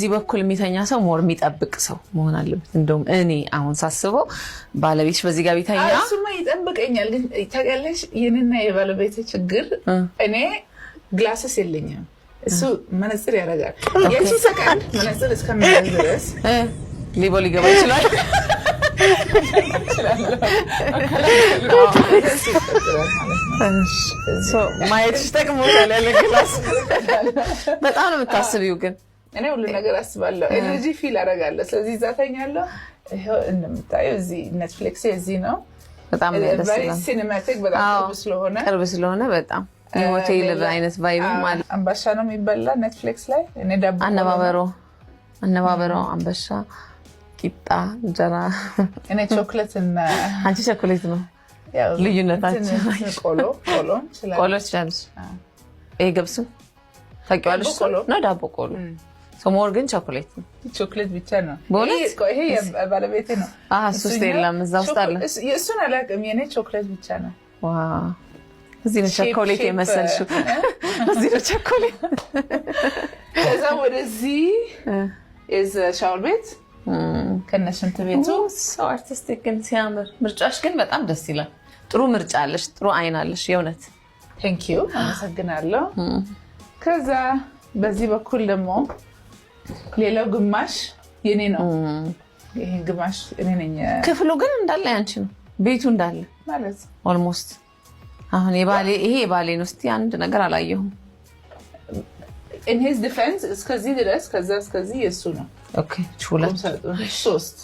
በዚህ በኩል የሚተኛ ሰው ሞር የሚጠብቅ ሰው መሆን አለበት እንደውም እኔ አሁን ሳስበው ባለቤትሽ በዚህ ጋር ቢተኛ እሱማ ይጠብቀኛል ግን ታውቂያለሽ የኔና የባለቤቴ ችግር እኔ ግላስስ የለኝም እሱ መነጽር ያደርጋል የቺ ሰከንድ መነጽር እስከሚያዝ ድረስ ሊቦ ሊገባ ይችላል ማየትሽ ጠቅሞሻል ያለ ግላስ በጣም ነው የምታስቢው ግን እኔ ሁሉ ነገር አስባለሁ ኤነርጂ ፊል አደርጋለሁ ስለዚህ ዛተኛለሁ ይሄው እንደምታየው እዚህ ኔትፍሊክስ እዚህ ነው በጣም ደስ ይላል ሲኒማቲክ በጣም ቅርብ ስለሆነ በጣም ሆቴል አይነት ቫይብ ማለት አንበሻ ነው የሚበላ ኔትፍሊክስ ላይ እኔ ዳቦ አነባበሮ አንበሻ ቂጣ እንጀራ እኔ ቾኮሌት እና አንቺ ቾኮሌት ነው ልዩነታችን ቆሎ ቻንስ ይሄ ገብሱ ታውቂዋለሽ ነው ዳቦ ቆሎ ሶሞር ግን ቾኮሌት ብቻ ነው ይሄ ባለቤቴ ነው እሱ የለም እዛ ውስጥ አለ እሱን አላውቅም የኔ ቾኮሌት ብቻ ነው ዋው እዚህ ነው ቾኮሌት የመሰልሽው እዚህ ነው ቾኮሌት ከዛ ወደዚህ is ሻወር ቤት ከነሽንት ቤቱ ሰው አርቲስቲክ ግን ሲያምር ምርጫሽ ግን በጣም ደስ ይላል ጥሩ ምርጫ አለሽ ጥሩ አይን አለሽ የእውነት thank you አመሰግናለሁ ከዛ በዚህ በኩል ደግሞ ሌላው ግማሽ የኔ ነው ይሄ ግማሽ እኔ ነኝ ክፍሉ ግን እንዳለ ያንቺ ነው ቤቱ እንዳለ ማለት ኦልሞስት አሁን ይሄ የባሌ ነው እስቲ አንድ ነገር አላየሁም in his defense እስከዚህ ድረስ ከዛ እስከዚህ የሱ ነው ኦኬ ሁለት 3